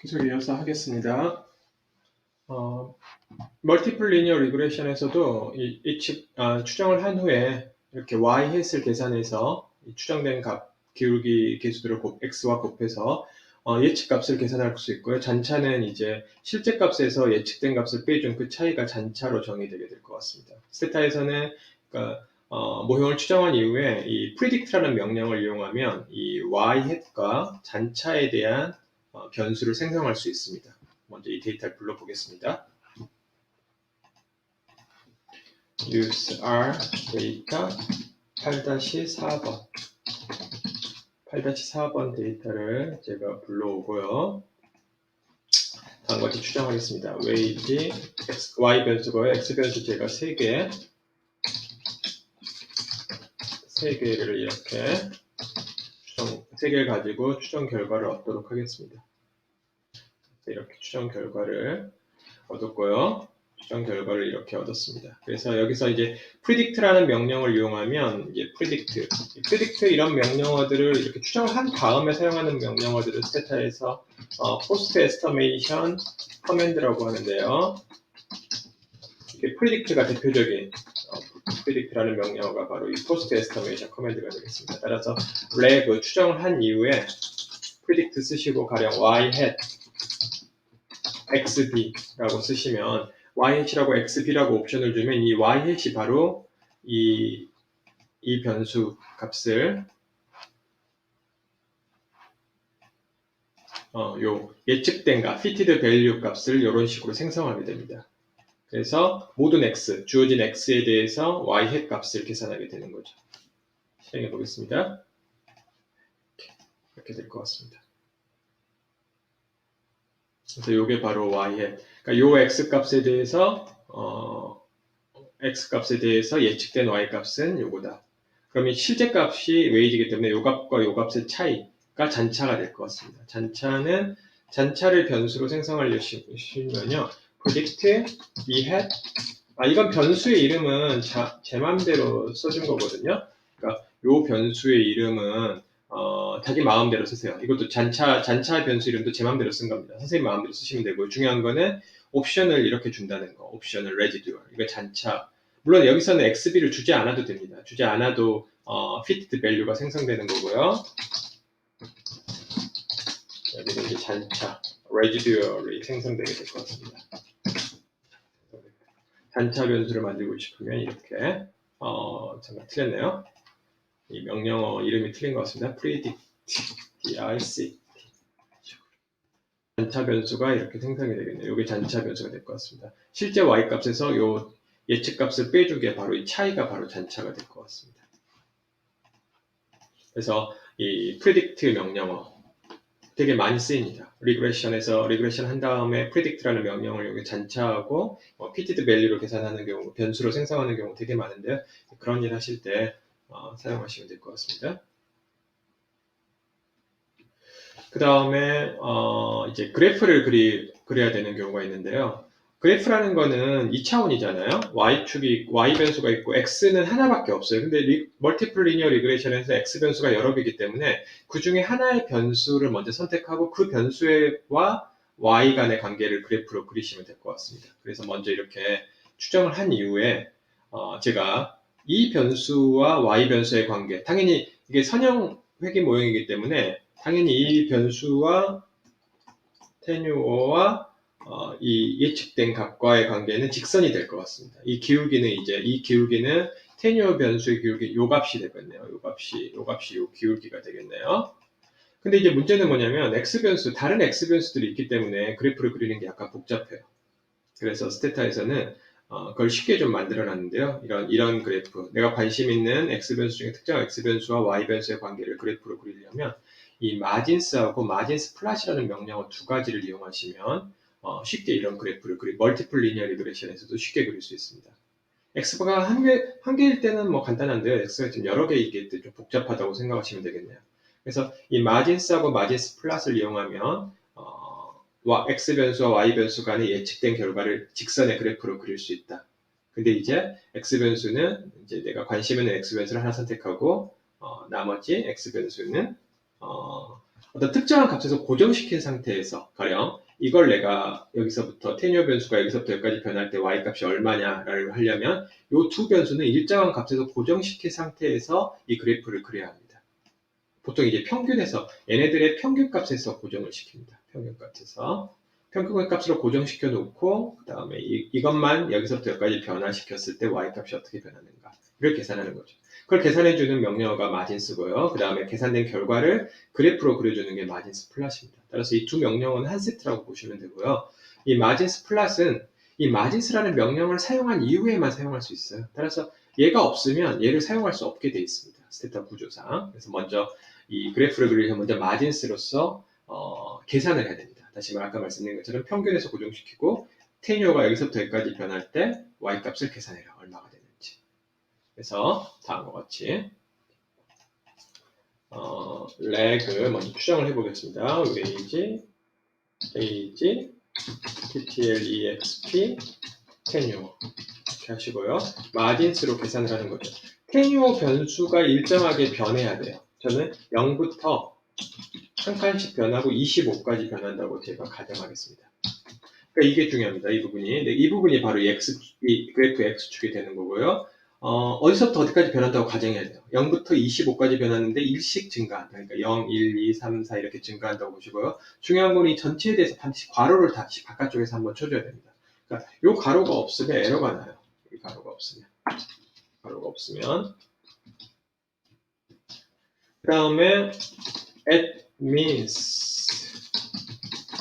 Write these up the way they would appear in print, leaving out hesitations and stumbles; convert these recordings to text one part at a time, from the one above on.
계속 이어서 하겠습니다. 멀티플 리니어 리그레션에서도 추정을 한 후에 이렇게 y-햇을 계산해서 추정된 값, 기울기 계수들을 x와 곱해서 예측 값을 계산할 수 있고요. 잔차는 이제 실제 값에서 예측된 값을 빼준 그 차이가 잔차로 정의되게 될 것 같습니다. 스테타에서는 그러니까 모형을 추정한 이후에 이 predict라는 명령을 이용하면 이 y-햇과 잔차에 대한 변수를 생성할 수 있습니다. 먼저 이 데이터를 불러보겠습니다. use r 데이터 8-4번 8-4번 데이터를 제가 불러오고요. 다음과 같이 추정하겠습니다. wage y 변수고요. x 변수 제가 3개를 이렇게 3개를 가지고 추정 결과를 얻도록 하겠습니다. 이렇게 추정 결과를 얻었고요. 추정 결과를 이렇게 얻었습니다. 그래서 여기서 이제 predict라는 명령을 이용하면 이제 predict 이런 명령어들을 이렇게 추정을 한 다음에 사용하는 명령어들을 스테타에서 post estimation command라고 하는데요. 이게 predict가 대표적인 predict라는 명령어가 바로 이 post estimation command가 되겠습니다. 따라서 leg 추정을 한 이후에 predict 쓰시고 가령 y-hat xb라고 쓰시면 y-hat이라고 xb라고 옵션을 주면 이 y-hat이 바로 이 변수 값을 요 예측된 값, fitted value 값을 이런 식으로 생성하게 됩니다. 그래서 모든 x, 주어진 x에 대해서 y-hat 값을 계산하게 되는 거죠. 실행해 보겠습니다. 이렇게 될 것 같습니다. 그래서 이게 바로 y-hat. 그러니까 요 x 값에 대해서 x 값에 대해서 예측된 y 값은 요거다. 그러면 실제 값이 웨이지이기 때문에 요 값과 요 값의 차이가 잔차가 될 것 같습니다. 잔차를 변수로 생성하려면요. predict y-hat 이건 변수의 이름은 제 맘대로 써준 거거든요. 그러니까 요 변수의 이름은 자기 마음대로 쓰세요. 이것도 잔차 변수 이름도 제 마음대로 쓴 겁니다. 선생님 마음대로 쓰시면 되고 중요한 거는 옵션을 이렇게 준다는 거. 옵션을 residual. 이거 잔차. 물론 여기서는 xb를 주지 않아도 됩니다. 주지 않아도 fitted value가 생성되는 거고요. 여기는 이제 잔차, residual이 생성되게 될 것 같습니다. 잔차 변수를 만들고 싶으면 이렇게 잠깐 틀렸네요. 이 명령어 이름이 틀린 것 같습니다. predict, dict. 잔차 변수가 이렇게 생성이 되겠네요. 이게 잔차 변수가 될 것 같습니다. 실제 y 값에서 요 예측 값을 빼주게 바로 이 차이가 바로 잔차가 될 것 같습니다. 그래서 이 predict 명령어 되게 많이 쓰입니다. 리그레션에서 리그레션 한 다음에 predict라는 명령을 여기 잔차하고 fitted value로 계산하는 경우, 변수로 생성하는 경우 되게 많은데요. 그런 일 하실 때 사용하시면 될 것 같습니다. 그 다음에 이제 그래프를 그려야 되는 경우가 있는데요. 그래프라는 거는 2차원이잖아요. y 변수가 있고 x는 하나밖에 없어요. 근데 멀티플 리니어 리그레션에서 x 변수가 여러 개이기 때문에 그 중에 하나의 변수를 먼저 선택하고 그 변수와 y 간의 관계를 그래프로 그리시면 될 것 같습니다. 그래서 먼저 이렇게 추정을 한 이후에 제가 이 변수와 y 변수의 관계, 당연히 이게 선형 회귀 모형이기 때문에 당연히 이 변수와 테뉴어와 이 예측된 값과의 관계는 직선이 될 것 같습니다. 이 기울기는 테뉴어 변수의 기울기 요 값이 되겠네요. 요 값이 요 기울기가 되겠네요. 근데 이제 문제는 뭐냐면 다른 x 변수들이 있기 때문에 그래프를 그리는 게 약간 복잡해요. 그래서 스테타에서는 그걸 쉽게 좀 만들어 놨는데요. 이런 그래프, 내가 관심 있는 x 변수 중에 특정 x 변수와 y 변수의 관계를 그래프로 그리려면 이 마진스하고 마진스 플랫이라는 명령어 두 가지를 이용하시면 쉽게 이런 그래프를 멀티플 리니어 리그레션에서도 쉽게 그릴 수 있습니다. x가 한 개일 때는 뭐 간단한데요. x가 좀 여러 개이기 때문에 좀 복잡하다고 생각하시면 되겠네요. 그래서 이 마진스하고 마진스 플랫을 이용하면 x 변수와 y 변수 간의 예측된 결과를 직선의 그래프로 그릴 수 있다. 근데 이제 x 변수는 이제 내가 관심 있는 x 변수를 하나 선택하고 나머지 x 변수는 어떤 특정한 값에서 고정시킨 상태에서 가령 이걸 내가 여기서부터 테뉴어 변수가 여기서부터 여기까지 변할 때 y 값이 얼마냐를 하려면 이 두 변수는 일정한 값에서 고정시킨 상태에서 이 그래프를 그려야 합니다. 보통 이제 평균에서 얘네들의 평균 값에서 고정을 시킵니다. 평균 값에서 평균 값으로 고정시켜 놓고 그 다음에 이것만 여기서부터 여기까지 변화시켰을 때 y 값이 어떻게 변하는가 를 계산하는 거죠. 그걸 계산해주는 명령어가 마진스고요. 그 다음에 계산된 결과를 그래프로 그려주는 게 마진스 플랫입니다. 따라서 이 두 명령어는 한 세트라고 보시면 되고요. 이 마진스 플랫은 이 마진스라는 명령을 사용한 이후에만 사용할 수 있어요. 따라서 얘가 없으면 얘를 사용할 수 없게 돼 있습니다. 스테타 구조상. 그래서 먼저 이 그래프를 그리려면 먼저 마진스로서 계산을 해야 됩니다. 다시 아까 말씀드린 것처럼 평균에서 고정시키고 테뉴어가 여기서부터 여기까지 변할 때 y 값을 계산해라. 얼마가 되는지. 그래서 다음과 같이 렉을 먼저 추정을 해보겠습니다. 웨이지, TTLEXP, 테뉴어 이렇게 하시고요. 마진스로 계산을 하는 거죠. 테뉴어 변수가 일정하게 변해야 돼요. 저는 0부터 한 칸씩 변하고 25까지 변한다고 제가 가정하겠습니다. 그러니까 이게 중요합니다. 이 부분이. 네, 이 부분이 바로 이 그래프 X축이 되는 거고요. 어디서부터 어디까지 변한다고 가정해야 돼요. 0부터 25까지 변하는데 일씩 증가한다. 그러니까 0, 1, 2, 3, 4 이렇게 증가한다고 보시고요. 중요한 건 이 전체에 대해서 반드시 괄호를 다시 바깥쪽에서 한번 쳐줘야 됩니다. 그러니까 이 가로가 없으면 에러가 나요. 이 가로가 없으면. 그 다음에 at means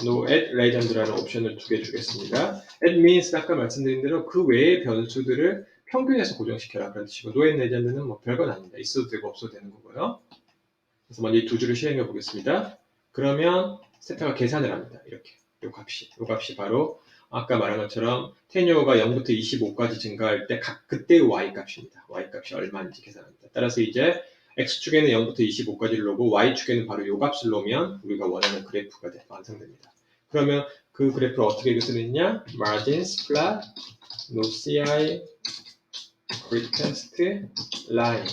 no at legend라는 옵션을 두 개 주겠습니다. at means 아까 말씀드린 대로 그 외의 변수들을 평균에서 고정시켜라 그런 뜻이고 no at legend는 뭐 별건 아닙니다. 있어도 되고 없어도 되는 거고요. 그래서 먼저 이 두 줄을 실행해 보겠습니다. 그러면 세타가 계산을 합니다. 이렇게 요 값이 바로 아까 말한 것처럼 테뉴어가 0부터 25까지 증가할 때 그때의 y 값입니다. y 값이 얼마인지 계산합니다. 따라서 이제 x축에는 0부터 25까지를 놓고 y축에는 바로 요 값을 놓으면 우리가 원하는 그래프가 완성됩니다. 그러면 그 그래프를 어떻게 쓰느냐? margins plot no ci retest line.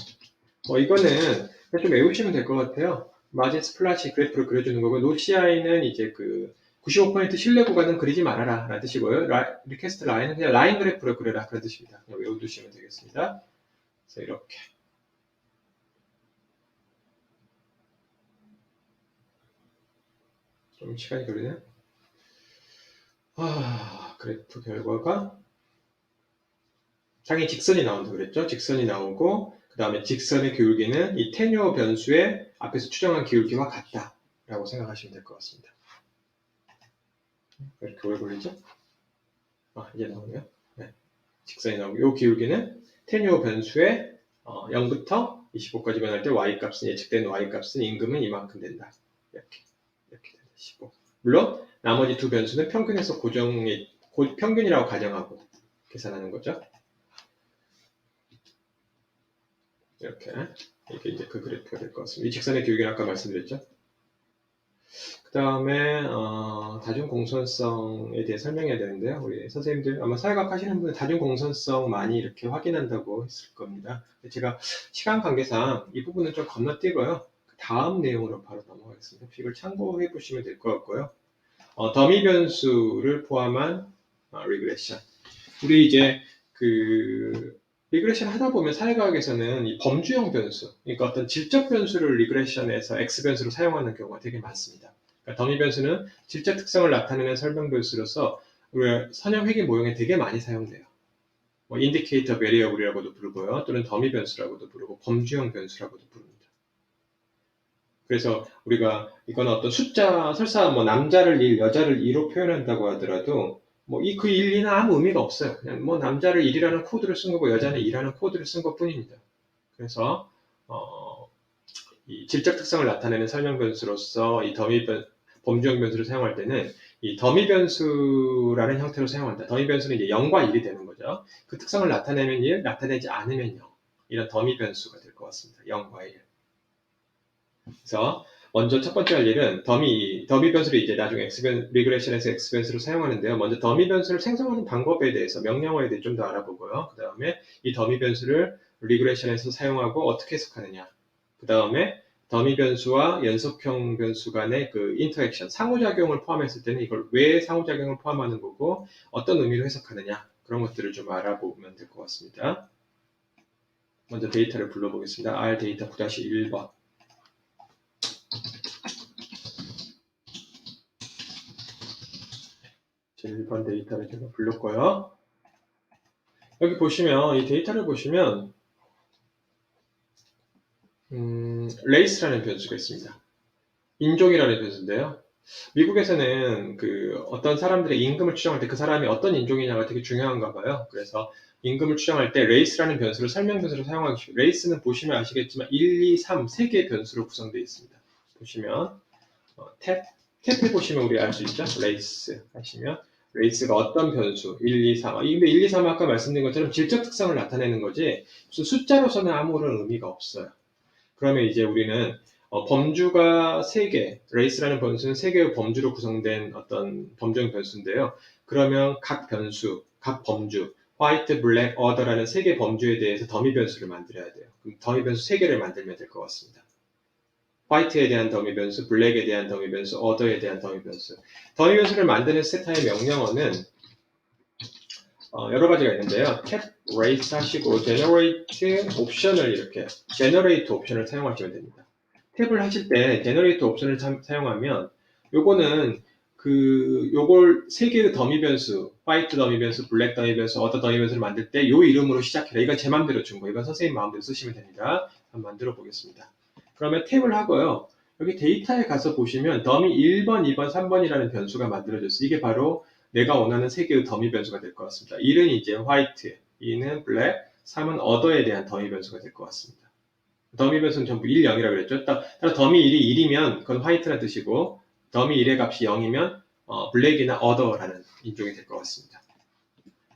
이거는 좀 외우시면 될 것 같아요. margins plot이 그래프를 그려주는 거고 no ci는 이제 그 95% 신뢰 구간은 그리지 말아라 라는 뜻이고요. 리퀘스트 라인은 그냥 라인 그래프를 그려라 그런 뜻입니다. 그냥 외워두시면 되겠습니다. 그래서 이렇게 좀 시간이 걸리네요. 그래프 결과가 상위 직선이 나온다고 그랬죠. 직선이 나오고 그 다음에 직선의 기울기는 이 테뉴어 변수의 앞에서 추정한 기울기와 같다 라고 생각하시면 될 것 같습니다. 왜 이렇게 오래 걸리죠? 이제 나오네요. 네. 직선이 나오고 이 기울기는 테뉴어 변수의 0부터 25까지 변할 때 y값은 예측된 y값은 임금은 이만큼 된다. 이렇게 되시고 물론 나머지 두 변수는 평균에서 평균이라고 가정하고 계산하는 거죠. 이게 이제 그 그래프가 될 것 같습니다. 이 직선의 기울기는 아까 말씀드렸죠. 그 다음에 다중공선성에 대해 설명해야 되는데요. 우리 선생님들 아마 사회학 하시는 분은 다중공선성 많이 이렇게 확인한다고 했을 겁니다. 제가 시간 관계상 이 부분은 좀 건너뛰고요. 다음 내용으로 바로 넘어가겠습니다. 이걸 참고해 보시면 될 것 같고요. 더미 변수를 포함한 리그레션. 우리 이제 리그레션 하다 보면 사회과학에서는 이 범주형 변수, 그러니까 어떤 질적 변수를 리그레션에서 X 변수로 사용하는 경우가 되게 많습니다. 그러니까 더미 변수는 질적 특성을 나타내는 설명 변수로서 우리 선형 회계 모형에 되게 많이 사용돼요. 인디케이터 베리어블이라고도 부르고요. 또는 더미 변수라고도 부르고 범주형 변수라고도 부릅니다. 그래서 우리가 이건 어떤 숫자, 설사 남자를 1, 여자를 2로 표현한다고 하더라도 그 1, 2는 아무 의미가 없어요. 그냥 남자를 1이라는 코드를 쓴 거고 여자는 2라는 코드를 쓴 것 뿐입니다. 그래서 이 질적 특성을 나타내는 설명 변수로서 이 범주형 변수를 사용할 때는 이 더미 변수라는 형태로 사용한다. 더미 변수는 이제 0과 1이 되는 거죠. 그 특성을 나타내면 1, 나타내지 않으면 0. 이런 더미 변수가 될 것 같습니다. 0과 1. 그래서 먼저 첫 번째 할 일은 더미 변수를 이제 나중에 리그레션에서 X 변수로 사용하는데요. 먼저 더미 변수를 생성하는 방법에 대해서 명령어에 대해 좀 더 알아보고요. 그 다음에 이 더미 변수를 리그레션에서 사용하고 어떻게 해석하느냐. 그 다음에 더미 변수와 연속형 변수 간의 그 인터랙션, 상호작용을 포함했을 때는 이걸 왜 상호작용을 포함하는 거고 어떤 의미로 해석하느냐 그런 것들을 좀 알아보면 될 것 같습니다. 먼저 데이터를 불러보겠습니다. R 데이터 9-1번. 제 1번 데이터를 제가 불렀고요. 여기 보시면 이 데이터를 보시면 레이스라는 변수가 있습니다. 인종이라는 변수인데요. 미국에서는 그 어떤 사람들의 임금을 추정할 때 그 사람이 어떤 인종이냐가 되게 중요한가 봐요. 그래서 임금을 추정할 때 레이스라는 변수를 설명 변수로 사용하기 쉽습니다. 레이스는 보시면 아시겠지만 1, 2, 3, 3개의 변수로 구성되어 있습니다. 보시면 탭해 보시면 우리 알 수 있죠? 레이스 하시면 레이스가 어떤 변수 1, 2, 3 근데 1, 2, 3 아까 말씀드린 것처럼 질적 특성을 나타내는 거지 무슨 숫자로서는 아무런 의미가 없어요. 그러면 이제 우리는 범주가 3개, 레이스라는 변수는 3개의 범주로 구성된 어떤 범주형 변수인데요. 그러면 각 변수, 각 범주, 화이트, 블랙, 어더라는 3개 범주에 대해서 더미 변수를 만들어야 돼요. 그럼 더미 변수 3개를 만들면 될 것 같습니다. 화이트에 대한 더미 변수, 블랙에 대한 더미 변수, 어더에 대한 더미 변수. 더미 변수를 만드는 세타의 명령어는 여러 가지가 있는데요. 탭 race 하시고 generate 옵션을 이렇게 generate 옵션을 사용하시면 됩니다. 탭을 하실 때 generate 옵션을 사용하면 요거는 요걸 세 개의 더미 변수, 화이트 더미 변수, 블랙 더미 변수, 어더 더미 변수를 만들 때 요 이름으로 시작해라. 이건 제 마음대로 준 거. 이건 선생님 마음대로 쓰시면 됩니다. 한번 만들어 보겠습니다. 그러면 탭을 하고요. 여기 데이터에 가서 보시면 더미 1번, 2번, 3번이라는 변수가 만들어졌어요. 이게 바로 내가 원하는 세 개의 더미 변수가 될 것 같습니다. 1은 이제 화이트, 2는 블랙, 3은 어더에 대한 더미 변수가 될 것 같습니다. 더미 변수는 전부 1, 0이라고 그랬죠. 따라 더미 1이 1이면 그건 화이트라는 뜻이고 더미 1의 값이 0이면 블랙이나 어더라는 인종이 될 것 같습니다.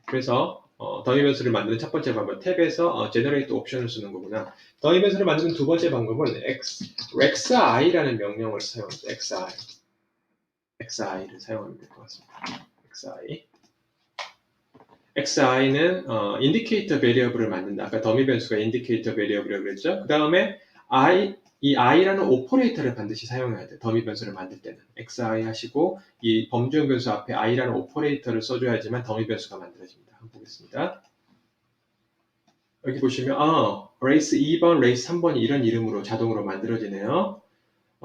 그래서 더미 변수를 만드는 첫 번째 방법 탭에서 generate 옵션을 쓰는 거구나. 더미 변수를 만드는 두 번째 방법은 xi라는 명령을 사용합니다. xi를 사용하면 될 것 같습니다. xi는 인디케이터 베리어블을 만든다. 아까 더미 변수가 인디케이터 베리어블이라고 그랬죠. 그 다음에 이 i라는 오퍼레이터를 반드시 사용해야 돼요. 더미 변수를 만들 때는 xi 하시고 이 범주형 변수 앞에 i라는 오퍼레이터를 써줘야지만 더미 변수가 만들어집니다. 한번 보겠습니다. 여기 보시면 레이스 2번, 레이스 3번이 이런 이름으로 자동으로 만들어지네요.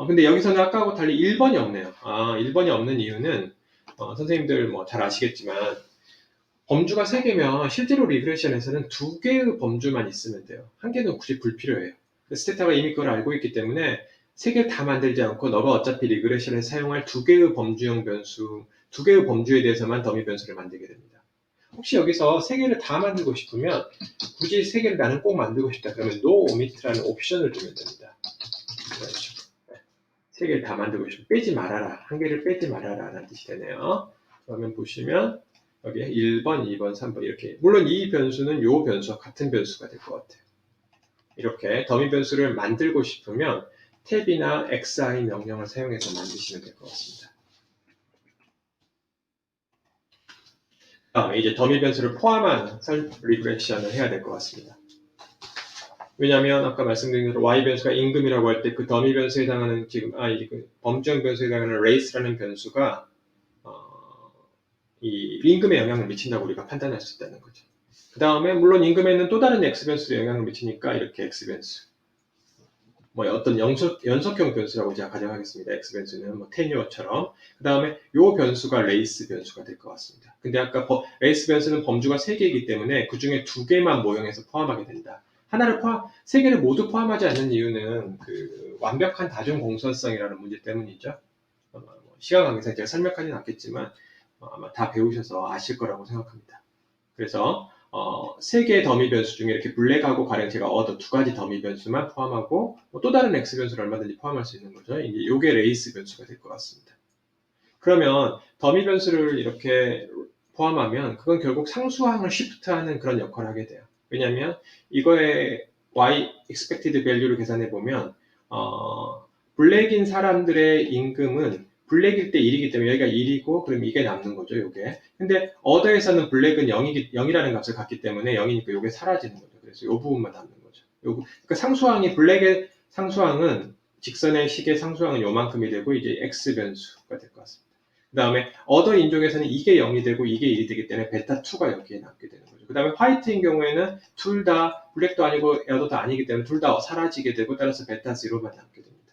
근데 여기서는 아까하고 달리 1번이 없네요. 1번이 없는 이유는 선생님들 뭐 잘 아시겠지만 범주가 3개면 실제로 리그레션에서는 2개의 범주만 있으면 돼요. 한 개는 굳이 불필요해요. 스테타가 이미 그걸 알고 있기 때문에 3개를 다 만들지 않고 너가 어차피 리그레션에 사용할 2개의 범주형 변수, 2개의 범주에 대해서만 더미 변수를 만들게 됩니다. 혹시 여기서 3개를 다 만들고 싶으면 굳이 3개를 나는 꼭 만들고 싶다 그러면 no omit라는 옵션을 두면 됩니다. 그렇죠. 3개를 다 만들고 싶으면 빼지 말아라. 한 개를 빼지 말아라 라는 뜻이 되네요. 그러면 보시면 여기에 1번, 2번, 3번 이렇게 물론 이 변수는 이 변수와 같은 변수가 될 것 같아요. 이렇게 더미 변수를 만들고 싶으면 탭이나 xi 명령을 사용해서 만드시면 될 것 같습니다. 이제 더미 변수를 포함한 리그레션을 해야 될 것 같습니다. 왜냐하면 아까 말씀드린 대로 y 변수가 임금이라고 할 때 그 더미 변수에 해당하는 지금 그 범주형 변수에 해당하는 race라는 변수가 이 임금에 영향을 미친다고 우리가 판단할 수 있다는 거죠. 그 다음에 물론 임금에는 또 다른 x변수도 영향을 미치니까 이렇게 x변수 뭐 어떤 연속형 변수라고 제가 가정하겠습니다. x변수는 뭐 테뉴어처럼 그 다음에 요 변수가 레이스 변수가 될 것 같습니다. 근데 아까 레이스 변수는 범주가 3개이기 때문에 그 중에 2개만 모형해서 포함하게 된다. 하나를 3개를 모두 포함하지 않는 이유는 그 완벽한 다중 공선성이라는 문제 때문이죠. 시간 관계상 제가 설명하지는 않겠지만 아마 다 배우셔서 아실 거라고 생각합니다. 그래서 3개의 더미 변수 중에 이렇게 블랙하고 가령 제가 얻어 2가지 더미 변수만 포함하고 또 다른 x 변수를 얼마든지 포함할 수 있는 거죠. 이제 이게 레이스 변수가 될 것 같습니다. 그러면 더미 변수를 이렇게 포함하면 그건 결국 상수항을 쉬프트하는 그런 역할을 하게 돼요. 왜냐하면 이거의 y expected value를 계산해 보면 블랙인 사람들의 임금은 블랙일 때 1이기 때문에 여기가 1이고 그럼 이게 남는 거죠, 요게. 근데 어더에서는 블랙은 0이라는 값을 갖기 때문에 0이니까 요게 사라지는 거죠. 그래서 요 부분만 남는 거죠. 그러니까 상수항이 블랙의 상수항은 직선의 식의 상수항은 요만큼이 되고 이제 x 변수가 될 것 같습니다. 그 다음에 어더 인종에서는 이게 0이 되고 이게 1이 되기 때문에 베타2가 여기에 남게 되는 거죠. 그 다음에 화이트인 경우에는 둘 다 블랙도 아니고 에어도 아니기 때문에 둘 다 사라지게 되고 따라서 베타0만 남게 됩니다.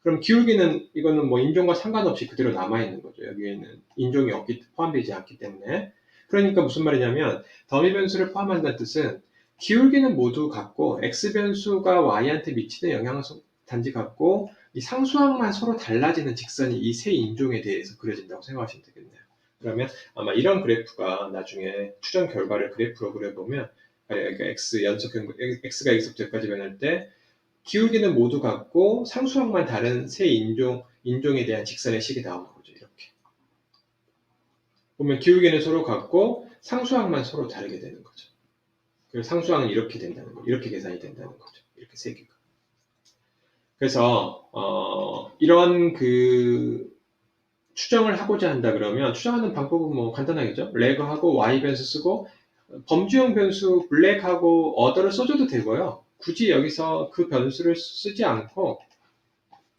그럼 기울기는 이거는 뭐 인종과 상관없이 그대로 남아있는 거죠. 여기에는 인종이 포함되지 않기 때문에. 그러니까 무슨 말이냐면 더미 변수를 포함한다는 뜻은 기울기는 모두 같고 x 변수가 y한테 미치는 영향은 단지 같고 이 상수항만 서로 달라지는 직선이 이 세 인종에 대해서 그려진다고 생각하시면 되겠네요. 그러면 아마 이런 그래프가 나중에 추정 결과를 그래프로 그려보면 그러니까 x가 x부터 여기까지 변할 때 기울기는 모두 같고 상수항만 다른 세 인종에 대한 직선의 식이 나오는 거죠. 이렇게 보면 기울기는 서로 같고 상수항만 서로 다르게 되는 거죠. 그리고 상수항은 이렇게 된다는 거죠. 이렇게 계산이 된다는 거죠. 이렇게 세 개가. 그래서 이런 그 추정을 하고자 한다 그러면 추정하는 방법은 뭐 간단하겠죠. 레그하고 y 변수 쓰고 범주형 변수 블랙하고 어더를 써줘도 되고요. 굳이 여기서 그 변수를 쓰지 않고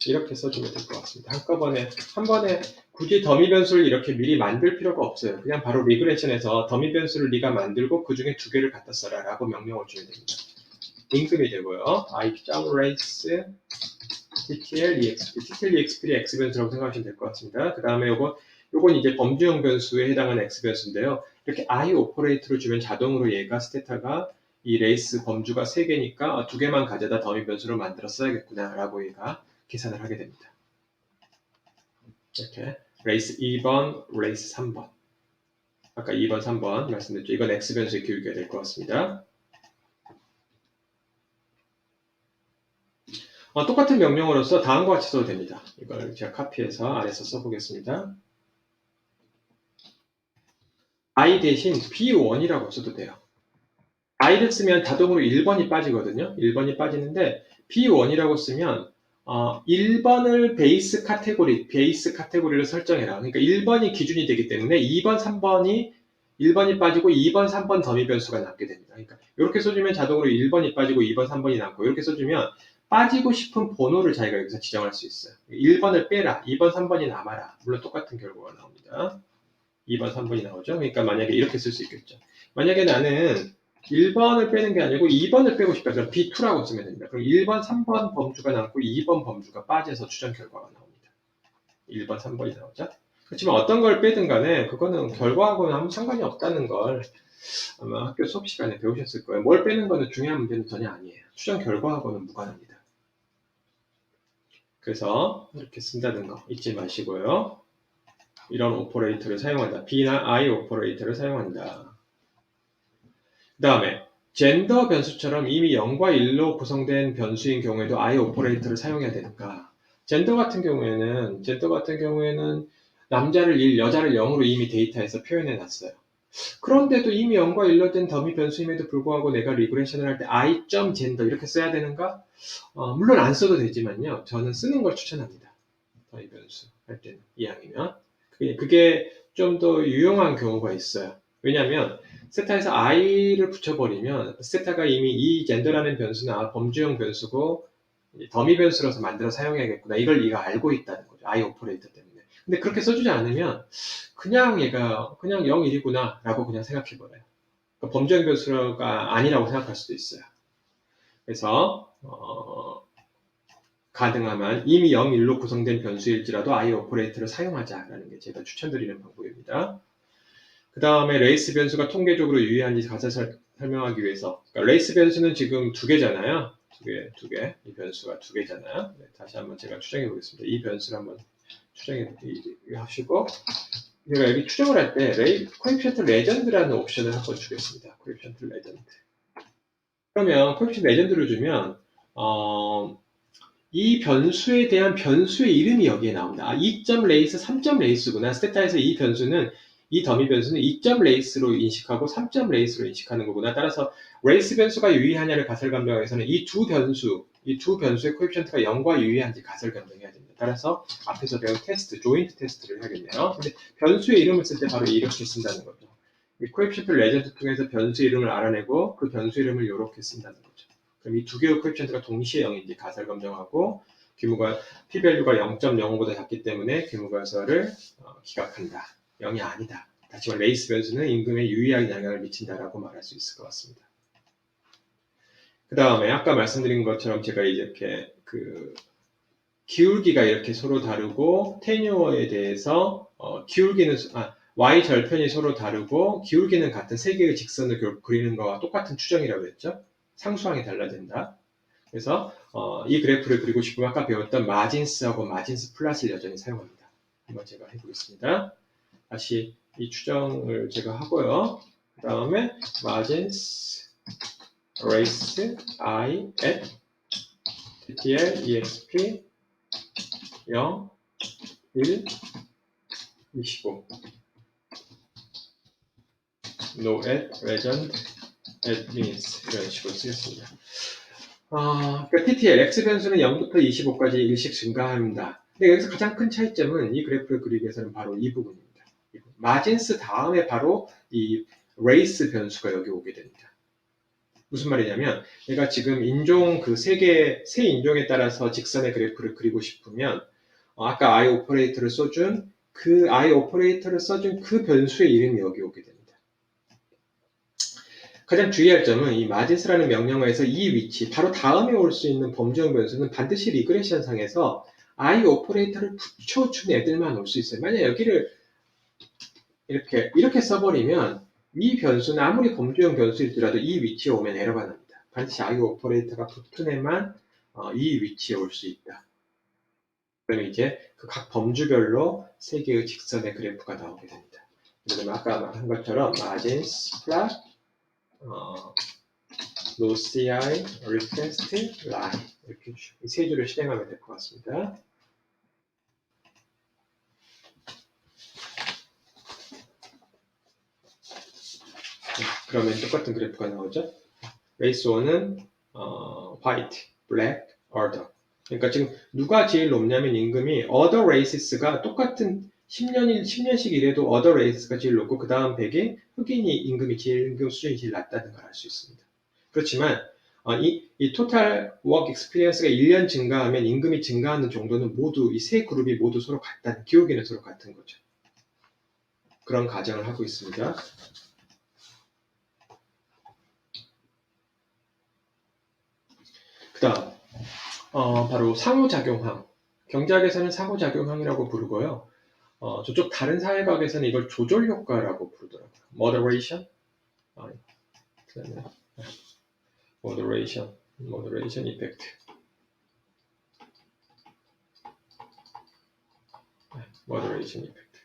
이렇게 써주면 될 것 같습니다. 한 번에 굳이 더미 변수를 이렇게 미리 만들 필요가 없어요. 그냥 바로 리그레션에서 더미 변수를 네가 만들고 그 중에 두 개를 갖다 써라 라고 명령을 주면 됩니다. 임금이 되고요. i.race ttl exp, ttl exp이 x 변수라고 생각하시면 될 것 같습니다. 그 다음에 요건 이제 범주형 변수에 해당하는 x 변수인데요. 이렇게 i 오퍼레이터를 주면 자동으로 얘가 스테타가 이 레이스 범주가 3개니까 2개만 가져다 더미 변수로 만들어 써야겠구나 라고 얘가 계산을 하게 됩니다. 이렇게 레이스 2번, 레이스 3번. 아까 2번, 3번 말씀드렸죠. 이건 x 변수의 기울기가 될 것 같습니다. 똑같은 명령으로서 다음과 같이 써도 됩니다. 이걸 제가 카피해서 아래서 써보겠습니다. i 대신 b1이라고 써도 돼요. i를 쓰면 자동으로 1번이 빠지거든요. 1번이 빠지는데 b1이라고 쓰면 1번을 베이스 카테고리를 설정해라. 그러니까 1번이 기준이 되기 때문에 2번, 3번이 1번이 빠지고 2번, 3번 더미 변수가 남게 됩니다. 그러니까 이렇게 써주면 자동으로 1번이 빠지고 2번, 3번이 남고 이렇게 써주면 빠지고 싶은 번호를 자기가 여기서 지정할 수 있어요. 1번을 빼라, 2번, 3번이 남아라. 물론 똑같은 결과가 나옵니다. 2번, 3번이 나오죠. 그러니까 만약에 이렇게 쓸 수 있겠죠. 만약에 나는 1번을 빼는 게 아니고 2번을 빼고 싶다. 그럼 B2라고 쓰면 됩니다. 그럼 1번, 3번 범주가 남고 2번 범주가 빠져서 추정 결과가 나옵니다. 1번, 3번이 나오죠. 그렇지만 어떤 걸 빼든 간에 그거는 결과하고는 아무 상관이 없다는 걸 아마 학교 수업 시간에 배우셨을 거예요. 뭘 빼는 거는 중요한 문제는 전혀 아니에요. 추정 결과하고는 무관합니다. 그래서 이렇게 쓴다는 거 잊지 마시고요. 이런 오퍼레이터를 사용한다. B나 I 오퍼레이터를 사용한다. 그 다음에 젠더 변수처럼 이미 0과 1로 구성된 변수인 경우에도 I 오퍼레이터를 사용해야 되는가? 젠더 같은 경우에는 남자를 1, 여자를 0으로 이미 데이터에서 표현해 놨어요. 그런데도 이미 0과 1로 된 더미 변수임에도 불구하고 내가 리그레션을 할 때 I.gender 이렇게 써야 되는가? 물론 안 써도 되지만요. 저는 쓰는 걸 추천합니다. 더미 변수 할 때는 이왕이면. 그게 좀 더 유용한 경우가 있어요. 왜냐하면 세타에서 i를 붙여버리면 세타가 이미 이 젠더라는 변수는 범주형 변수고 더미 변수로서 만들어 사용해야겠구나. 이걸 얘가 알고 있다는 거죠. i 오퍼레이터 때문에. 근데 그렇게 써주지 않으면 그냥 얘가 그냥 0, 1이구나 라고 그냥 생각해버려요. 그러니까 범주형 변수가 아니라고 생각할 수도 있어요. 그래서 가능하면 이미 0, 1로 구성된 변수일지라도 i 오퍼레이터를 사용하자라는 게 제가 추천드리는 방법입니다. 그 다음에 레이스 변수가 통계적으로 유의한지 가서 설명하기 위해서 그러니까 레이스 변수는 지금 2개잖아요. 두 개. 이 변수가 2개잖아요. 네, 다시 한번 제가 추정해 보겠습니다. 이 변수를 한번 추정해 하시고 제가 여기 추정을 할 때 코에피션트 레전드라는 옵션을 한번 주겠습니다. 코에피션트 레전드. 그러면 코에피션트 레전드를 주면 이 변수에 대한 변수의 이름이 여기에 나옵니다. 2.레이스, 3.레이스구나. 스테타에서 이 더미 변수는 2.레이스로 인식하고 3.레이스로 인식하는 거구나. 따라서 레이스 변수가 유의하냐를 가설 감정에서는 이 두 변수의 코에피션트가 0과 유의한지 가설 감정해야 됩니다. 따라서 앞에서 배운 테스트, 조인트 테스트를 해야겠네요. 근데 변수의 이름을 쓸 때 바로 이렇게 쓴다는 거죠. 이 코에피션트 레전드 통해서 변수 이름을 알아내고 그 변수 이름을 이렇게 쓴다는 거죠. 그럼 이 두 개의 코에피션트가 동시에 0인지 가설 검정하고 규모가 p-밸류가 0.05보다 작기 때문에 규모가설을 기각한다. 0이 아니다. 다시 말해 레이스 변수는 임금에 유의하게 영향을 미친다라고 말할 수 있을 것 같습니다. 그 다음에 아까 말씀드린 것처럼 제가 이렇게 기울기가 이렇게 서로 다르고 테뉴어에 대해서 기울기는 y 절편이 서로 다르고 기울기는 같은 세 개의 직선을 그리는 거와 똑같은 추정이라고 했죠. 상수항이 달라진다. 그래서 이 그래프를 그리고 싶으면 아까 배웠던 마진스하고 마진스 플러스를 여전히 사용합니다. 한번 제가 해보겠습니다. 다시 이 추정을 제가 하고요. 그 다음에 마진스 race I at ttl exp 0 1 25 no at legend at means 이런 식으로 쓰겠습니다. 그러니까 TTL X 변수는 0부터 25까지 일씩 증가합니다. 근데 여기서 가장 큰 차이점은 이 그래프를 그리기 위해서는 바로 이 부분입니다. 마진스 다음에 바로 이 레이스 변수가 여기 오게 됩니다. 무슨 말이냐면 내가 지금 인종 세 인종에 따라서 직선의 그래프를 그리고 싶으면 아까 I 오퍼레이터를 써준 그 변수의 이름이 여기 오게 됩니다. 가장 주의할 점은 이 마진스라는 명령어에서 이 위치, 바로 다음에 올 수 있는 범주형 변수는 반드시 리그레션 상에서 I 오퍼레이터를 붙여준 애들만 올 수 있어요. 만약 여기를 이렇게 써버리면 이 변수는 아무리 범주형 변수일지라도 이 위치에 오면 에러가 납니다. 반드시 I 오퍼레이터가 붙은 애만 이 위치에 올 수 있다. 그러면 이제 그 각 범주별로 세 개의 직선의 그래프가 나오게 됩니다. 그러면 아까 말한 것처럼 마진스 플러스 no CI request line 이렇게 이 세 줄을 실행하면 될 것 같습니다. 그러면 똑같은 그래프가 나오죠. 레이스 1은 white, black, order. 그러니까 지금 누가 제일 높냐면 임금이 other races가 똑같은 10년씩 일해도 other races가 제일 높고 그 다음 100에 흑인이 임금 수준이 제일 낮다는 걸 알 수 있습니다. 그렇지만 이 total work experience가 1년 증가하면 임금이 증가하는 정도는 모두 이 세 그룹이 모두 서로 같다는 기울기는 서로 같은 거죠. 그런 가정을 하고 있습니다. 그 다음 바로 상호작용항. 경제학에서는 상호작용항이라고 부르고요. 저쪽 다른 사회과학에서는 이걸 조절효과라고 부르더라고요. moderation, moderation effect. moderation effect.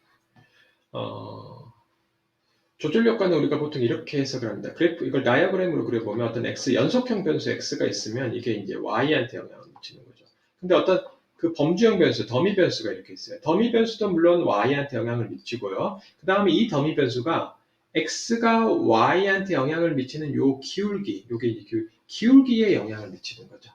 조절효과는 우리가 보통 이렇게 해석을 합니다. 그래프, 이걸 다이어그램으로 그려보면 어떤 X, 연속형 변수 X가 있으면 이게 이제 Y한테 영향을 미치는 거죠. 근데 어떤 그 범주형 변수, 더미 변수가 이렇게 있어요. 더미 변수도 물론 Y한테 영향을 미치고요. 그 다음에 이 더미 변수가 X가 Y한테 영향을 미치는 요 기울기, 요게 이제 기울기에 영향을 미치는 거죠.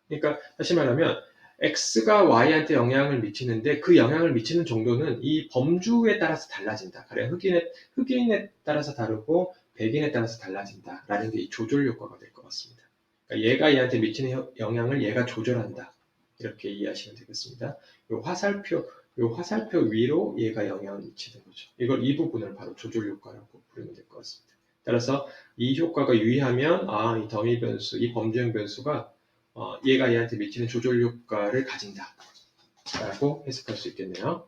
그러니까 다시 말하면 X가 Y한테 영향을 미치는데 그 영향을 미치는 정도는 이 범주에 따라서 달라진다. 그래 흑인에 따라서 다르고 백인에 따라서 달라진다. 라는 게 이 조절 효과가 될 것 같습니다. 그러니까 얘가 얘한테 미치는 영향을 얘가 조절한다. 이렇게 이해하시면 되겠습니다. 요 화살표 위로 얘가 영향을 미치는 거죠. 이 부분을 바로 조절 효과라고 부르면 될 것 같습니다. 따라서 이 효과가 유의하면 이 더미 변수, 이 범주형 변수가 얘가 얘한테 미치는 조절 효과를 가진다 라고 해석할 수 있겠네요.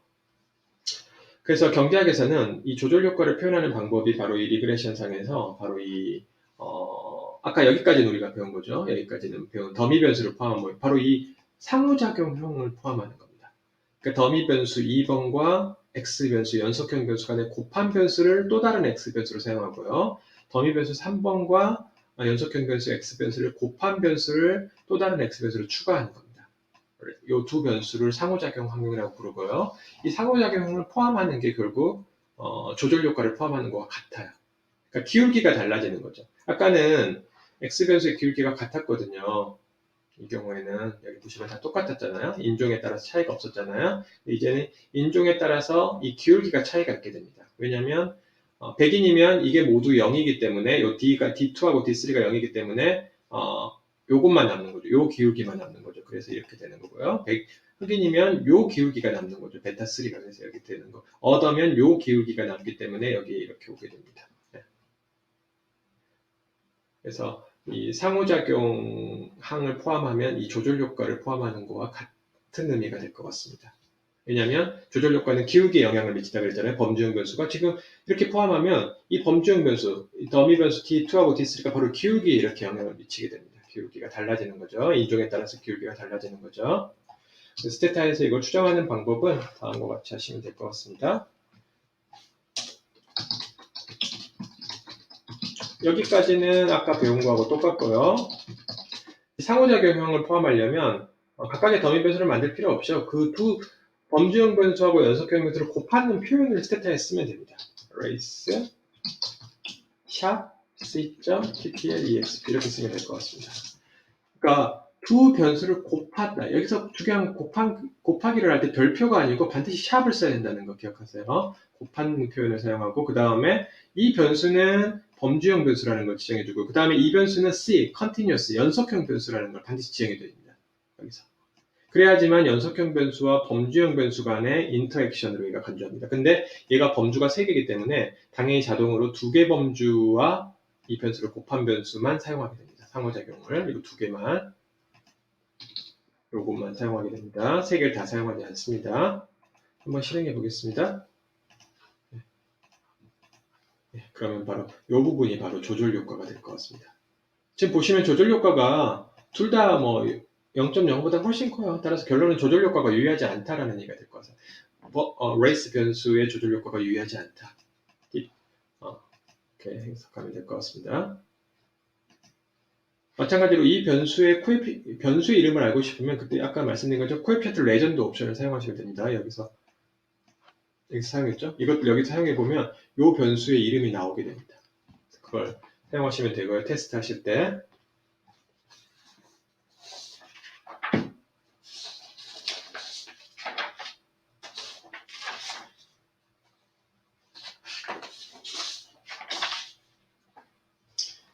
그래서 경제학에서는 이 조절 효과를 표현하는 방법이 바로 이 리그레션 상에서 바로 아까 여기까지는 우리가 배운 거죠. 여기까지는 배운 더미 변수를 포함한 거 바로 이 상호작용형을 포함하는 겁니다. 그러니까 더미 변수 2번과 X 변수, 연속형 변수 간의 곱한 변수를 또 다른 X 변수로 사용하고요. 더미 변수 3번과 연속형 변수 X 변수를 곱한 변수를 또 다른 X 변수를 추가하는 겁니다. 이 두 변수를 상호작용 확률이라고 부르고요. 이 상호작용을 포함하는 게 결국 조절 효과를 포함하는 것과 같아요. 그러니까 기울기가 달라지는 거죠. 아까는 X 변수의 기울기가 같았거든요. 이 경우에는 여기 보시면 다 똑같았잖아요. 인종에 따라서 차이가 없었잖아요. 이제는 인종에 따라서 이 기울기가 차이가 있게 됩니다. 왜냐하면 백인이면 이게 모두 0이기 때문에 요 D2하고 D3가 0이기 때문에 요것만 남는 거죠. 요 기울기만 남는 거죠. 그래서 이렇게 되는 거고요. 흑인이면 요 기울기가 남는 거죠. 베타3가 그래서 여기 되는 거. 얻으면 요 기울기가 남기 때문에 여기에 이렇게 오게 됩니다. 네. 그래서 이 상호작용항을 포함하면 이 조절 효과를 포함하는 거와 같은 의미가 될 것 같습니다. 왜냐하면 조절 효과는 기울기에 영향을 미친다고 그랬잖아요. 범주형 변수가 지금 이렇게 포함하면 이 범주형 변수, 더미 변수 D2하고 D3가 바로 기울기에 이렇게 영향을 미치게 됩니다. 기울기가 달라지는 거죠. 인종에 따라서 기울기가 달라지는 거죠. 스테타에서 이걸 추정하는 방법은 다음과 같이 하시면 될 것 같습니다. 여기까지는 아까 배운 거하고 똑같고요. 상호작용형을 포함하려면 각각의 더미 변수를 만들 필요 없죠. 그 두 범주형 변수하고 연속형 변수를 곱하는 표현을 스테타에 쓰면 됩니다. race 샵 c.ttl exp 이렇게 쓰면 될 것 같습니다. 그러니까 두 변수를 곱한다. 여기서 두 개 곱하기를 할 때 별표가 아니고 반드시 샵을 써야 된다는 거 기억하세요. 곱하는 표현을 사용하고 그 다음에 이 변수는 범주형 변수라는 걸 지정해주고 그 다음에 이 변수는 C, continuous, 연속형 변수라는 걸 반드시 지정해줘야 됩니다. 여기서. 그래야지만 연속형 변수와 범주형 변수 간의 인터액션을 우리가 간주합니다. 근데 얘가 범주가 3개이기 때문에 당연히 자동으로 2개 범주와 이 변수를 곱한 변수만 사용하게 됩니다. 상호작용을 이거 2개만 요것만 사용하게 됩니다. 3개를 다 사용하지 않습니다. 한번 실행해 보겠습니다. 네, 그러면 바로 이 부분이 바로 조절 효과가 될 것 같습니다. 지금 보시면 조절 효과가 둘 다 뭐 0.0보다 훨씬 커요. 따라서 결론은 조절 효과가 유의하지 않다라는 얘기가 될 것 같아요. 레이스 변수의 조절 효과가 유의하지 않다. 이렇게 해석하면 될 것 같습니다. 마찬가지로 이 변수의 변수의 이름을 알고 싶으면 그때 아까 말씀드린 것처럼 코에피션트 레전드 옵션을 사용하시면 됩니다. 여기서 사용했죠? 이것들 여기 사용해 보면 이 변수의 이름이 나오게 됩니다. 그걸 사용하시면 되고요. 테스트 하실 때.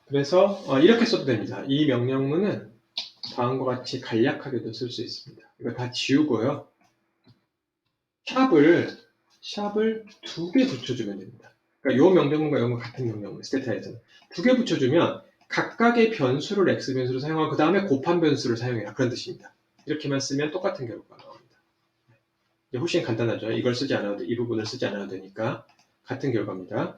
그래서 이렇게 써도 됩니다. 이 명령문은 다음과 같이 간략하게도 쓸 수 있습니다. 이거 다 지우고요. 샵을 2개 붙여주면 됩니다. 그러니까 이 명령문과 이건 같은 명령문, 스테타에서는 2개 붙여주면 각각의 변수를 x 변수로 사용하고 그 다음에 곱한 변수를 사용해라 그런 뜻입니다. 이렇게만 쓰면 똑같은 결과가 나옵니다. 이제 훨씬 간단하죠. 이걸 쓰지 않아도 이 부분을 쓰지 않아도 되니까 같은 결과입니다.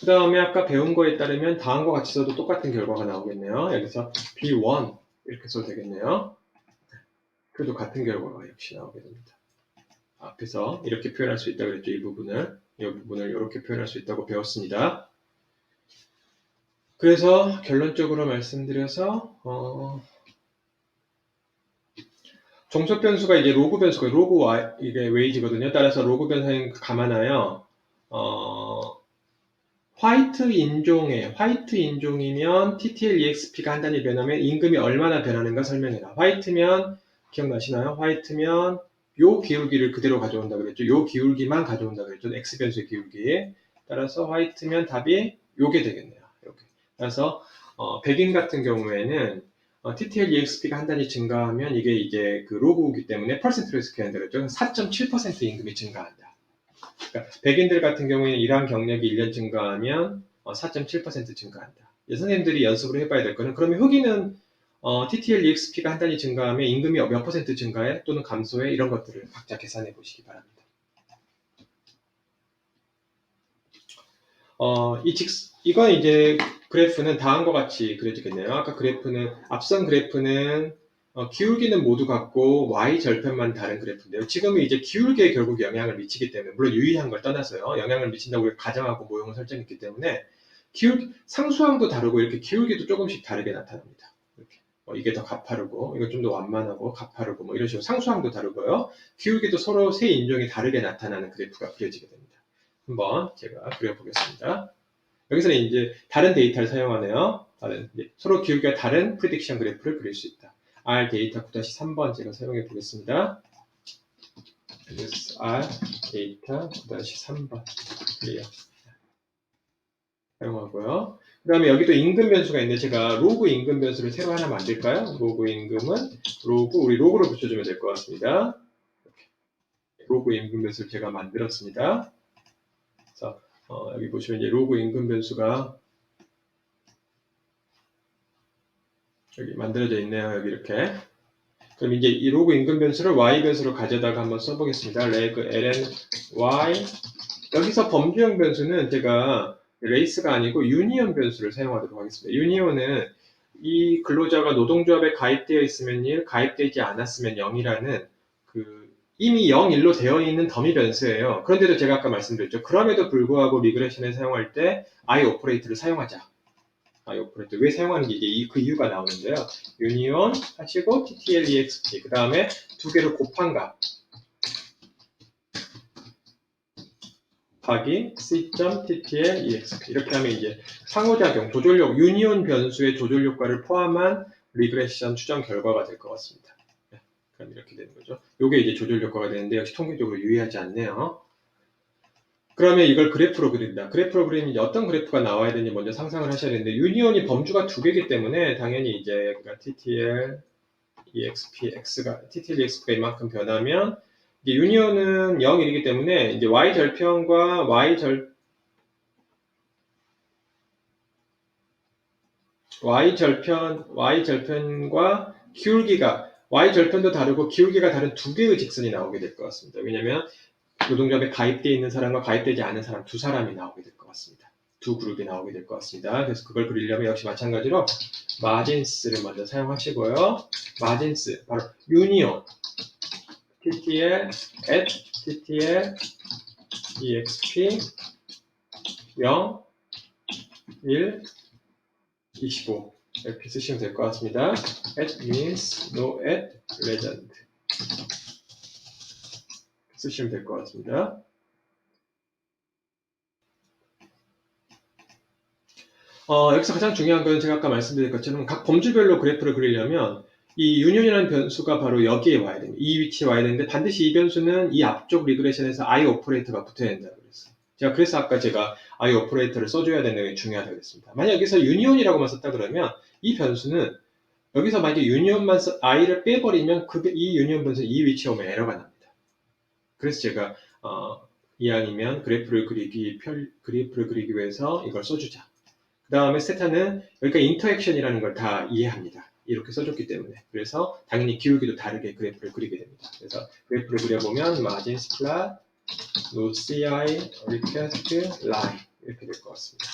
그 다음에 아까 배운 거에 따르면 다음과 같이 써도 똑같은 결과가 나오겠네요. 여기서 B1 이렇게 써도 되겠네요. 그래도 같은 결과가 역시 나오게 됩니다. 앞에서 이렇게 표현할 수 있다고 그랬죠. 이 부분을 이렇게 표현할 수 있다고 배웠습니다. 그래서 결론적으로 말씀드려서 종속 변수가 이제 로그 변수가 로그 y 이게 웨이지거든요. 따라서 로그 변수는 감안하여 화이트 인종이면 TTL EXP가 한 단위 변하면 임금이 얼마나 변하는가 설명해라. 화이트면 기억나시나요? 화이트면 요 기울기를 그대로 가져온다 그랬죠. 요 기울기만 가져온다 그랬죠. X 변수의 기울기. 따라서 화이트면 답이 요게 되겠네요. 이렇게. 따라서 백인 같은 경우에는 TTL EXP가 한 단위 증가하면 이게 이제 그 로그이기 때문에 퍼센트 리스크 한다 그랬죠. 4.7% 임금이 증가한다. 그러니까 백인들 같은 경우에는 일한 경력이 1년 증가하면 4.7% 증가한다. 선생님들이 연습을 해봐야 될 거는 그러면 흑인은 TTL EXP가 한 단위 증가하면 임금이 몇 퍼센트 증가해 또는 감소해 이런 것들을 각자 계산해 보시기 바랍니다. 이건 이제 그래프는 다음과 같이 그려지겠네요. 아까 앞선 그래프는 기울기는 모두 같고 y 절편만 다른 그래프인데요. 지금은 이제 기울기에 결국 영향을 미치기 때문에 물론 유의한 걸 떠나서요. 영향을 미친다고 우리가 가정하고 모형을 설정했기 때문에 상수항도 다르고 이렇게 기울기도 조금씩 다르게 나타납니다. 이렇게. 이게 더 가파르고 이거 좀 더 완만하고 가파르고 뭐 이런 식으로 상수항도 다르고요. 기울기도 서로 세 인종이 다르게 나타나는 그래프가 그려지게 됩니다. 한번 제가 그려보겠습니다. 여기서는 이제 다른 데이터를 사용하네요. 서로 기울기가 다른 프리딕션 그래프를 그릴 수 있다. R 데이터 9-3번 제가 사용해 보겠습니다. R 데이터 9-3번 클리어 사용하고요. 그 다음에 여기도 임금 변수가 있는데 제가 로그 임금 변수를 새로 하나 만들까요? 로그 임금은 우리 로그로 붙여주면 될 것 같습니다. 로그 임금 변수를 제가 만들었습니다. 그래서 여기 보시면 이제 로그 임금 변수가 여기 만들어져 있네요. 여기 이렇게. 그럼 이제 이 로그 임금 변수를 y 변수로 가져다가 한번 써보겠습니다. reg ln y. 여기서 범주형 변수는 제가 레이스가 아니고 유니온 변수를 사용하도록 하겠습니다. 유니온은 이 근로자가 노동조합에 가입되어 있으면 1, 가입되지 않았으면 0이라는 그 이미 0, 1로 되어 있는 더미 변수예요. 그런데도 제가 아까 말씀드렸죠. 그럼에도 불구하고 리그레션에 사용할 때 I 오퍼레이터를 사용하자. I 오퍼레이터 왜 사용하는지 이제 그 이유가 나오는데요. 유니온 하시고 TTL EXP 그 다음에 두 개를 곱한 값 곱하기 C.TTL EXP 이렇게 하면 이제 상호작용, 조절력, 유니온 변수의 조절 효과를 포함한 리그레션 추정 결과가 될 것 같습니다. 네, 그럼 이렇게 되는 거죠. 이게 이제 조절 효과가 되는데 역시 통계적으로 유의하지 않네요. 그러면 이걸 그래프로 그린다. 그래프로 그리면 이제 어떤 그래프가 나와야 되는지 먼저 상상을 하셔야 되는데 유니온이 범주가 두 개이기 때문에 당연히 이제 그러니까 TTL EXP X가 TTL EXP가 이만큼 변하면 이제 유니온은 0이기 때문에 이제 Y 절편과 Y 절편과 기울기가 Y 절편도 다르고 기울기가 다른 두 개의 직선이 나오게 될 것 같습니다. 왜냐하면 노동조합에 가입되어 있는 사람과 가입되지 않은 사람 두 사람이 나오게 될 것 같습니다. 두 그룹이 나오게 될 것 같습니다. 그래서 그걸 그리려면 역시 마찬가지로 마진스를 먼저 사용하시고요. 마진스 바로 유니온 TTL at TTL EXP 0 1 25 이렇게 쓰시면 될 것 같습니다. at means no at legend 쓰시면 될 것 같습니다. 여기서 가장 중요한 건 제가 아까 말씀드린 것처럼 각 범주별로 그래프를 그리려면 이 유니온이라는 변수가 바로 여기에 와야 됩니다. 이 위치에 와야 되는데 반드시 이 변수는 이 앞쪽 리그레션에서 I 오퍼레이터가 붙어야 된다고 그랬어요. 그래서 아까 제가 I 오퍼레이터를 써줘야 되는 게 중요하다고 그랬습니다. 만약 여기서 유니온이라고만 썼다 그러면 이 변수는 여기서 만약에 유니온만 I를 빼버리면 이 유니온 변수 이 위치에 오면 에러가 납니다. 그래서 제가 이왕이면 그래프를 그리기 위해서 이걸 써주자. 그 다음에 세타는 여기가 인터액션이라는 걸 다 이해합니다. 이렇게 써줬기 때문에. 그래서 당연히 기울기도 다르게 그래프를 그리게 됩니다. 그래서 그래프를 그려보면 margin plot, no CI, request, line 이렇게 될 것 같습니다.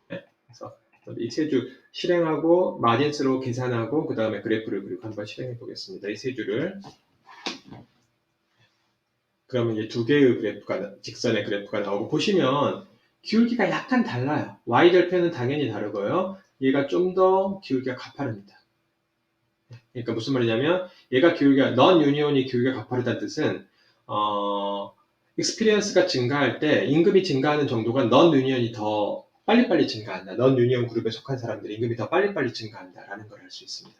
네? 그래서 이 세 줄 실행하고 마진스로 계산하고 그 다음에 그래프를 그리고 한번 실행해 보겠습니다. 이 세 줄을. 그러면 이제 두 개의 그래프가 직선의 그래프가 나오고 보시면 기울기가 약간 달라요. Y절편은 당연히 다르고요. 얘가 좀 더 기울기가 가파릅니다. 그러니까 무슨 말이냐면 얘가 기울기가 non-union이 기울기가 가파르다는 뜻은 experience가 증가할 때 임금이 증가하는 정도가 non-union이 더 빨리빨리 증가한다. non-union 그룹에 속한 사람들이 임금이 더 빨리빨리 증가한다라는 걸 알 수 있습니다.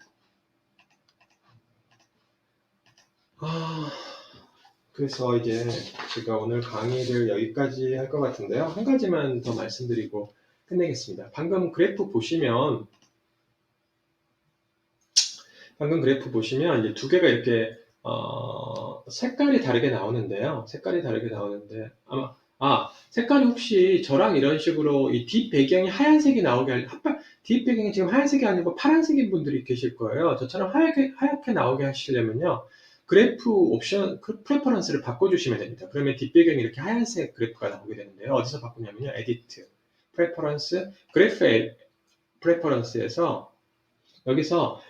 그래서 이제 제가 오늘 강의를 여기까지 할 것 같은데요. 한 가지만 더 말씀드리고 끝내겠습니다. 방금 그래프 보시면 이제 두 개가 이렇게 색깔이 다르게 나오는데요. 색깔이 다르게 나오는데 아마 색깔이 혹시 저랑 이런 식으로 이 뒷 배경이 하얀색이 나오게 뒷 배경이 지금 하얀색이 아니고 파란색인 분들이 계실 거예요. 저처럼 하얗게 나오게 하시려면요. 그래프 옵션 프레퍼런스를 바꿔주시면 됩니다. 그러면 뒷배경이 이렇게 하얀색 그래프가 나오게 되는데요. 어디서 바꾸냐면요. 에디트, 프레퍼런스, 그래프 프레퍼런스에서 여기서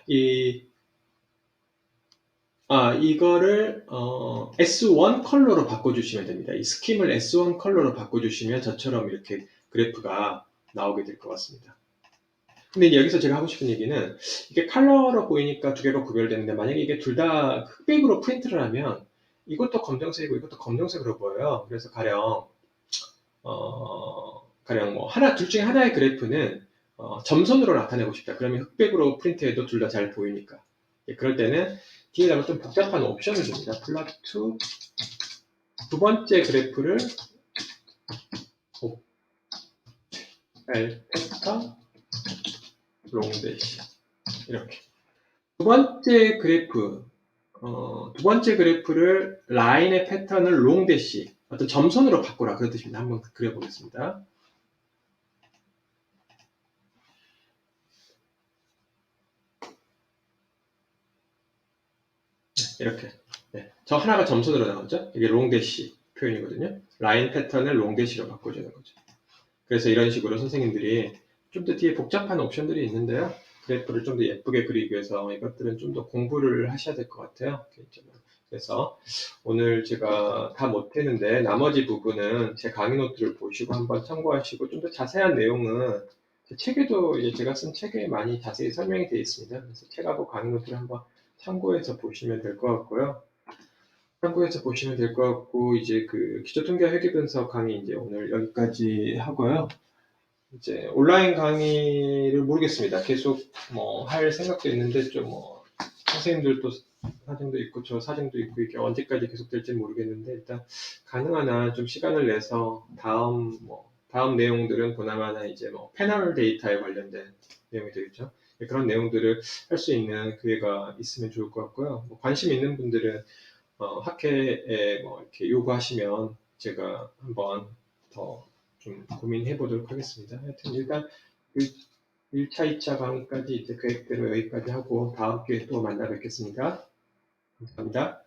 이거를 S1 컬러로 바꿔주시면 됩니다. 이 스킴을 S1 컬러로 바꿔주시면 저처럼 이렇게 그래프가 나오게 될 것 같습니다. 근데 이제 여기서 제가 하고 싶은 얘기는 이게 컬러로 보이니까 두 개가 구별되는데 만약에 이게 둘 다 흑백으로 프린트를 하면 이것도 검정색이고 이것도 검정색으로 보여요. 그래서 가령 뭐 둘 중에 하나의 그래프는 점선으로 나타내고 싶다. 그러면 흑백으로 프린트해도 둘 다 잘 보이니까. 그럴 때는 뒤에다가 좀 복잡한 옵션을 줍니다. 플롯 2 두 번째 그래프를 L 패턴 롱대시 이렇게. 두 번째 그래프를 라인의 패턴을 롱대시 어떤 점선으로 바꾸라 그런 뜻입니다. 한번 그려보겠습니다. 이렇게. 네, 저 하나가 점선으로 나오죠? 이게 롱대시 표현이거든요. 라인 패턴을 롱대시로 바꿔주는 거죠. 그래서 이런 식으로 선생님들이 좀 더 뒤에 복잡한 옵션들이 있는데요. 그래프를 좀 더 예쁘게 그리기 위해서 이것들은 좀 더 공부를 하셔야 될 것 같아요. 그래서 오늘 제가 다 못했는데 나머지 부분은 제 강의 노트를 보시고 한번 참고하시고 좀 더 자세한 내용은 제 책에도 이제 제가 쓴 책에 많이 자세히 설명이 되어 있습니다. 그래서 책하고 강의 노트를 한번 참고해서 보시면 될 것 같고요. 참고해서 보시면 될 것 같고 이제 그 기초통계 회계 분석 강의 이제 오늘 여기까지 하고요. 이제 온라인 강의를 모르겠습니다. 계속 뭐 할 생각도 있는데 좀 뭐 선생님들도 사정도 있고 저 사정도 있고 이게 언제까지 계속 될지 모르겠는데 일단 가능한 한 좀 시간을 내서 다음 내용들은 보나마나 이제 뭐 패널 데이터에 관련된 내용이 되겠죠. 그런 내용들을 할 수 있는 기회가 있으면 좋을 것 같고요. 뭐 관심 있는 분들은 학회에 뭐 이렇게 요구하시면 제가 한번 더 좀 고민해 보도록 하겠습니다. 하여튼 일단 그 1차, 2차 강의까지 이제 계획대로 여기까지 하고 다음 기회에 또 만나 뵙겠습니다. 감사합니다.